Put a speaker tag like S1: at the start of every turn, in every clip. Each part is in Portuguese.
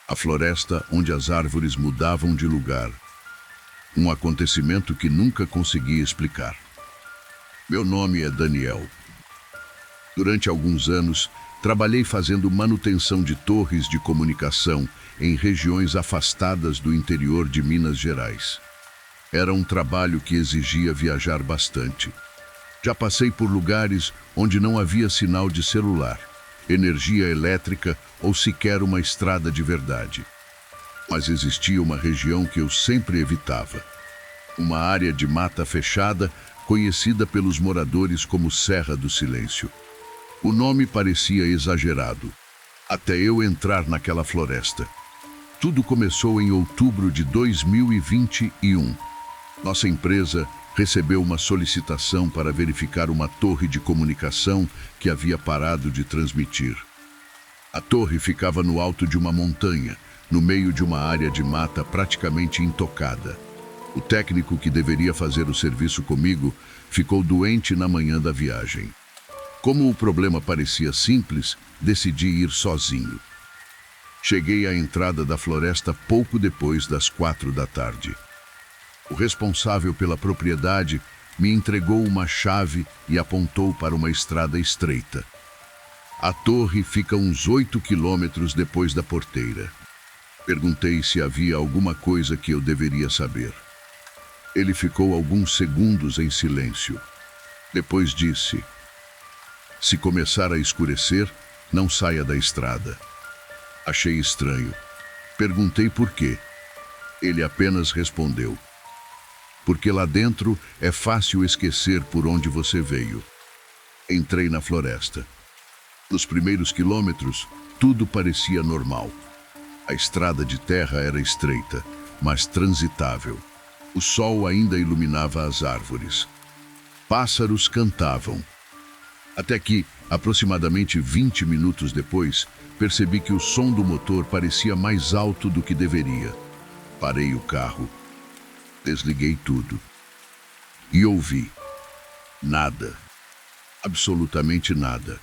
S1: A floresta onde as árvores mudavam de lugar. Um acontecimento que nunca consegui explicar. Meu nome é Daniel. Durante alguns anos, trabalhei fazendo manutenção de torres de comunicação em regiões afastadas do interior de Minas Gerais. Era um trabalho que exigia viajar bastante. Já passei por lugares onde não havia sinal de celular, energia elétrica ou sequer uma estrada de verdade. Mas existia uma região que eu sempre evitava. Uma área de mata fechada, conhecida pelos moradores como Serra do Silêncio. O nome parecia exagerado, até eu entrar naquela floresta. Tudo começou em outubro de 2021. Nossa empresa recebeu uma solicitação para verificar uma torre de comunicação que havia parado de transmitir. A torre ficava no alto de uma montanha, no meio de uma área de mata praticamente intocada. O técnico que deveria fazer o serviço comigo ficou doente na manhã da viagem. Como o problema parecia simples, decidi ir sozinho. Cheguei à entrada da floresta pouco depois das 4 da tarde. O responsável pela propriedade me entregou uma chave e apontou para uma estrada estreita. A torre fica uns 8 quilômetros depois da porteira. Perguntei se havia alguma coisa que eu deveria saber. Ele ficou alguns segundos em silêncio. Depois disse: "Se começar a escurecer, não saia da estrada." Achei estranho. Perguntei por quê. Ele apenas respondeu: "Porque lá dentro é fácil esquecer por onde você veio." Entrei na floresta. Nos primeiros quilômetros, tudo parecia normal. A estrada de terra era estreita, mas transitável. O sol ainda iluminava as árvores. Pássaros cantavam. Até que, aproximadamente 20 minutos depois, percebi que o som do motor parecia mais alto do que deveria. Parei o carro. Desliguei tudo. E ouvi. Nada. Absolutamente nada.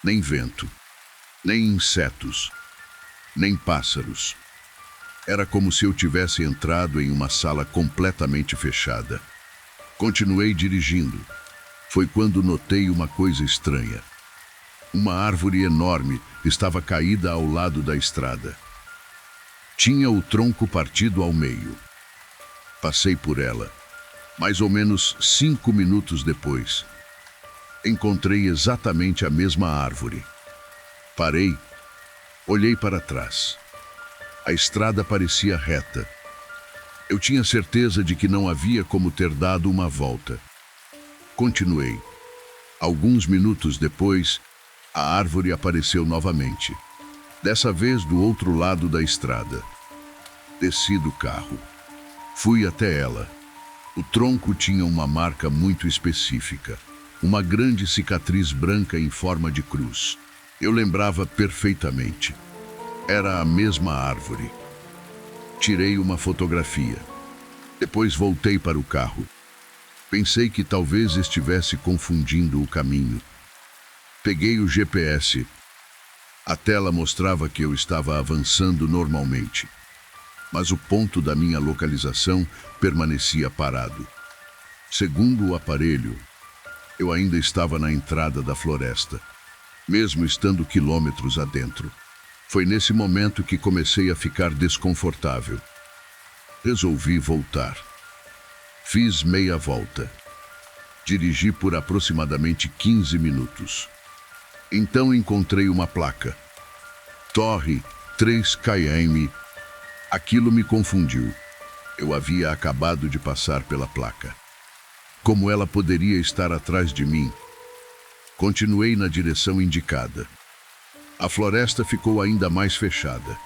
S1: Nem vento. Nem insetos. Nem pássaros. Era como se eu tivesse entrado em uma sala completamente fechada. Continuei dirigindo. Foi quando notei uma coisa estranha. Uma árvore enorme estava caída ao lado da estrada. Tinha o tronco partido ao meio. Passei por ela. Mais ou menos 5 minutos depois, encontrei exatamente a mesma árvore. Parei. Olhei para trás. A estrada parecia reta. Eu tinha certeza de que não havia como ter dado uma volta. Continuei. Alguns minutos depois, a árvore apareceu novamente. Dessa vez do outro lado da estrada. Desci do carro. Fui até ela. O tronco tinha uma marca muito específica. Uma grande cicatriz branca em forma de cruz. Eu lembrava perfeitamente. Era a mesma árvore. Tirei uma fotografia. Depois voltei para o carro. Pensei que talvez estivesse confundindo o caminho. Peguei o GPS. A tela mostrava que eu estava avançando normalmente. Mas o ponto da minha localização permanecia parado. Segundo o aparelho, eu ainda estava na entrada da floresta, mesmo estando quilômetros adentro. Foi nesse momento que comecei a ficar desconfortável. Resolvi voltar. Fiz meia volta. Dirigi por aproximadamente 15 minutos. Então encontrei uma placa. Torre 3 km. Aquilo me confundiu. Eu havia acabado de passar pela placa. Como ela poderia estar atrás de mim? Continuei na direção indicada. A floresta ficou ainda mais fechada.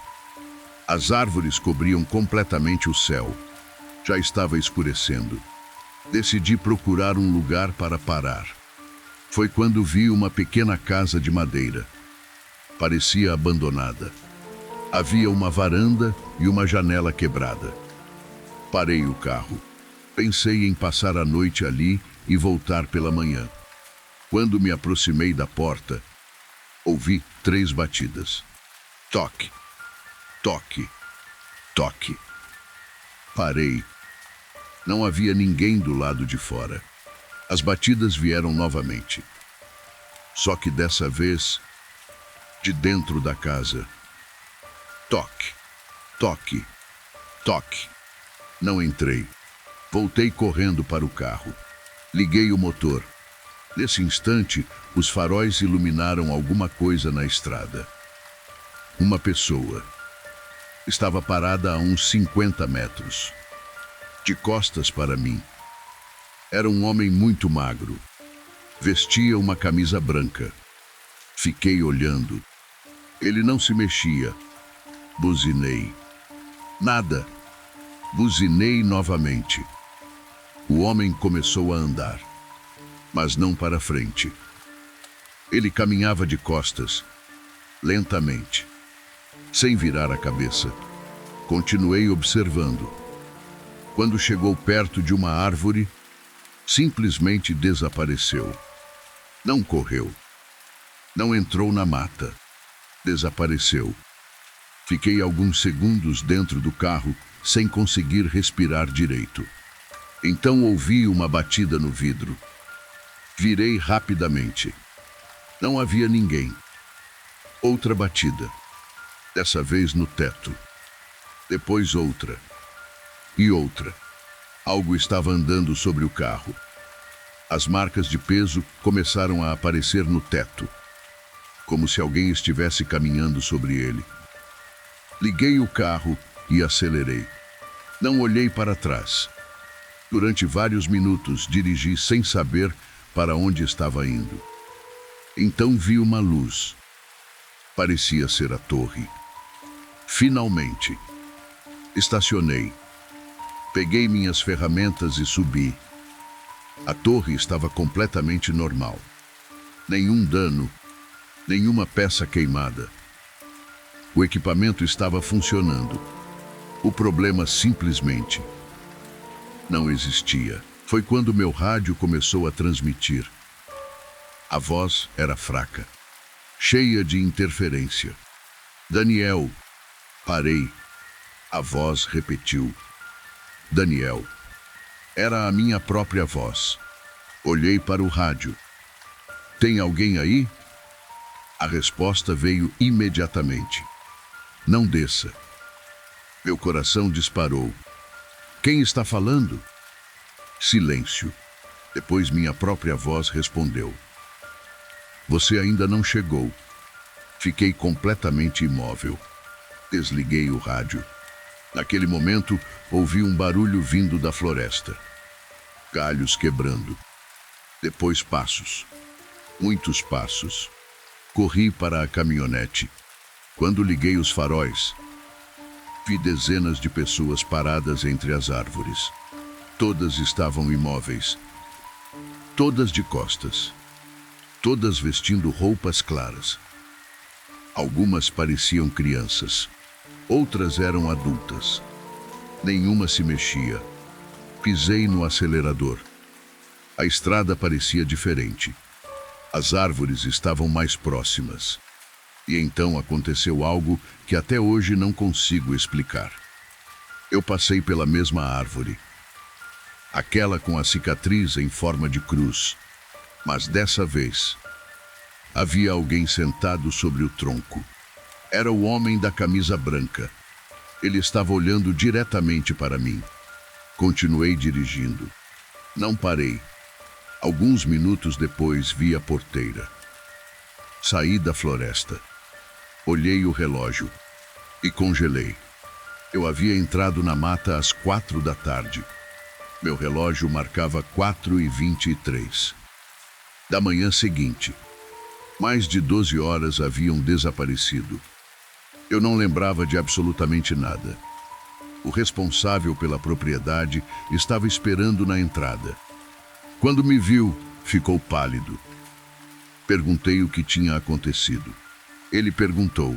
S1: As árvores cobriam completamente o céu. Já estava escurecendo. Decidi procurar um lugar para parar. Foi quando vi uma pequena casa de madeira. Parecia abandonada. Havia uma varanda e uma janela quebrada. Parei o carro. Pensei em passar a noite ali e voltar pela manhã. Quando me aproximei da porta, ouvi 3 batidas. Toque. Toque, toque. Parei. Não havia ninguém do lado de fora. As batidas vieram novamente. Só que dessa vez, de dentro da casa. Toque, toque, toque. Não entrei. Voltei correndo para o carro. Liguei o motor. Nesse instante, os faróis iluminaram alguma coisa na estrada. Uma pessoa. Estava parada a uns 50 metros. De costas para mim. Era um homem muito magro. Vestia uma camisa branca. Fiquei olhando. Ele não se mexia. Buzinei. Nada. Buzinei novamente. O homem começou a andar, mas não para frente. Ele caminhava de costas, lentamente, sem virar a cabeça. Continuei observando. Quando chegou perto de uma árvore, simplesmente desapareceu. Não correu. Não entrou na mata. Desapareceu. Fiquei alguns segundos dentro do carro, sem conseguir respirar direito. Então ouvi uma batida no vidro. Virei rapidamente. Não havia ninguém. Outra batida. Dessa vez no teto. Depois outra. E outra. Algo estava andando sobre o carro. As marcas de peso começaram a aparecer no teto, como se alguém estivesse caminhando sobre ele. Liguei o carro e acelerei. Não olhei para trás. Durante vários minutos dirigi sem saber para onde estava indo. Então vi uma luz. Parecia ser a torre. Finalmente. Estacionei. Peguei minhas ferramentas e subi. A torre estava completamente normal. Nenhum dano, nenhuma peça queimada. O equipamento estava funcionando. O problema simplesmente não existia. Foi quando meu rádio começou a transmitir. A voz era fraca, cheia de interferência. Daniel, parei. A voz repetiu. Daniel. Era a minha própria voz. Olhei para o rádio. Tem alguém aí? A resposta veio imediatamente. Não desça. Meu coração disparou. Quem está falando? Silêncio. Depois minha própria voz respondeu. Você ainda não chegou. Fiquei completamente imóvel. Desliguei o rádio. Naquele momento, ouvi um barulho vindo da floresta. Galhos quebrando. Depois passos. Muitos passos. Corri para a caminhonete. Quando liguei os faróis, vi dezenas de pessoas paradas entre as árvores. Todas estavam imóveis. Todas de costas. Todas vestindo roupas claras. Algumas pareciam crianças. Outras eram adultas. Nenhuma se mexia. Pisei no acelerador. A estrada parecia diferente. As árvores estavam mais próximas. E então aconteceu algo que até hoje não consigo explicar. Eu passei pela mesma árvore. Aquela com a cicatriz em forma de cruz. Mas dessa vez, havia alguém sentado sobre o tronco. Era o homem da camisa branca. Ele estava olhando diretamente para mim. Continuei dirigindo. Não parei. Alguns minutos depois vi a porteira. Saí da floresta. Olhei o relógio e congelei. Eu havia entrado na mata às 4 da tarde. Meu relógio marcava 4h23. Da manhã seguinte, mais de 12 horas haviam desaparecido. Eu não lembrava de absolutamente nada. O responsável pela propriedade estava esperando na entrada. Quando me viu, ficou pálido. Perguntei o que tinha acontecido. Ele perguntou: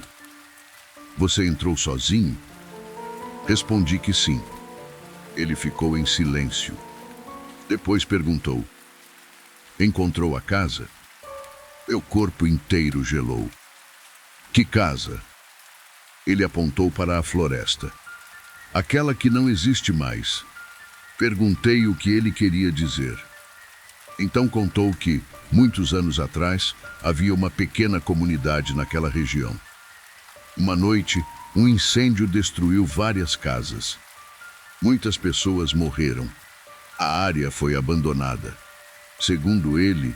S1: Você entrou sozinho? Respondi que sim. Ele ficou em silêncio. Depois perguntou: Encontrou a casa? Meu corpo inteiro gelou. Que casa? Ele apontou para a floresta. Aquela que não existe mais. Perguntei o que ele queria dizer. Então contou que, muitos anos atrás, havia uma pequena comunidade naquela região. Uma noite, um incêndio destruiu várias casas. Muitas pessoas morreram. A área foi abandonada. Segundo ele,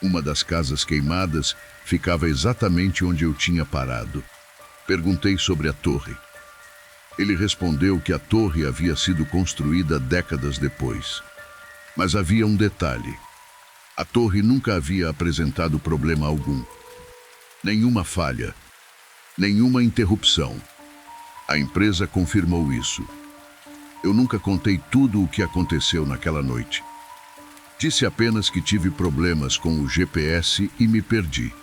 S1: uma das casas queimadas ficava exatamente onde eu tinha parado. Perguntei sobre a torre. Ele respondeu que a torre havia sido construída décadas depois. Mas havia um detalhe. A torre nunca havia apresentado problema algum. Nenhuma falha. Nenhuma interrupção. A empresa confirmou isso. Eu nunca contei tudo o que aconteceu naquela noite. Disse apenas que tive problemas com o GPS e me perdi.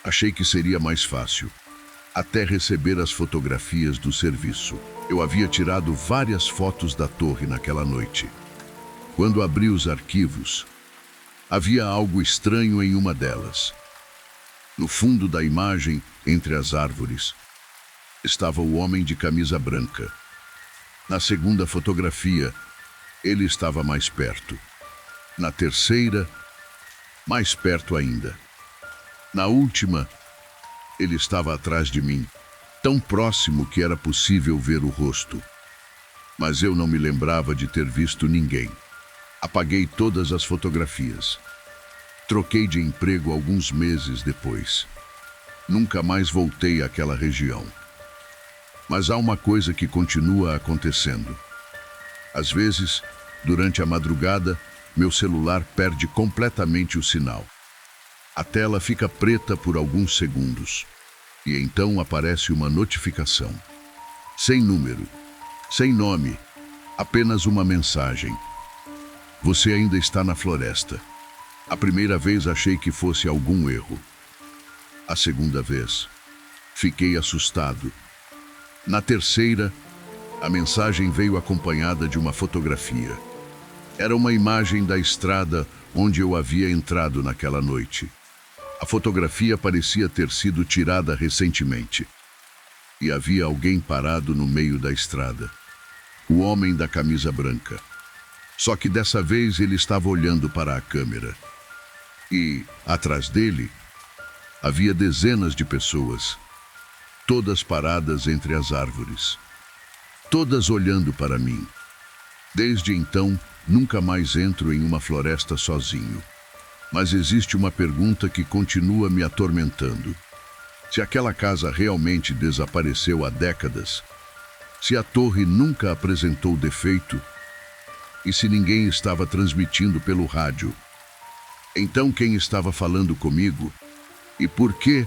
S1: Achei que seria mais fácil, até receber as fotografias do serviço. Eu havia tirado várias fotos da torre naquela noite. Quando abri os arquivos, havia algo estranho em uma delas. No fundo da imagem, entre as árvores, estava o homem de camisa branca. Na segunda fotografia, ele estava mais perto. Na terceira, mais perto ainda. Na última, ele estava atrás de mim, tão próximo que era possível ver o rosto. Mas eu não me lembrava de ter visto ninguém. Apaguei todas as fotografias. Troquei de emprego alguns meses depois. Nunca mais voltei àquela região. Mas há uma coisa que continua acontecendo. Às vezes, durante a madrugada, meu celular perde completamente o sinal. A tela fica preta por alguns segundos. E então aparece uma notificação. Sem número, sem nome, apenas uma mensagem. Você ainda está na floresta. A primeira vez achei que fosse algum erro. A segunda vez, fiquei assustado. Na terceira, a mensagem veio acompanhada de uma fotografia. Era uma imagem da estrada onde eu havia entrado naquela noite. A fotografia parecia ter sido tirada recentemente. E havia alguém parado no meio da estrada. O homem da camisa branca. Só que dessa vez ele estava olhando para a câmera. E, atrás dele, havia dezenas de pessoas, todas paradas entre as árvores. Todas olhando para mim. Desde então, nunca mais entro em uma floresta sozinho. Mas existe uma pergunta que continua me atormentando. Se aquela casa realmente desapareceu há décadas, se a torre nunca apresentou defeito, e se ninguém estava transmitindo pelo rádio, então quem estava falando comigo? E por quê?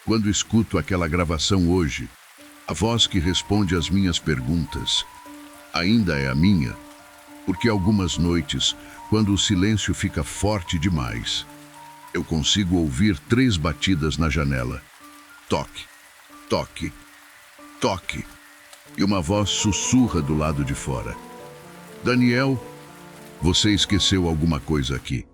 S1: Quando escuto aquela gravação hoje, a voz que responde às minhas perguntas ainda é a minha, porque algumas noites, quando o silêncio fica forte demais, eu consigo ouvir 3 batidas na janela. Toque, toque, toque. E uma voz sussurra do lado de fora. Daniel, você esqueceu alguma coisa aqui.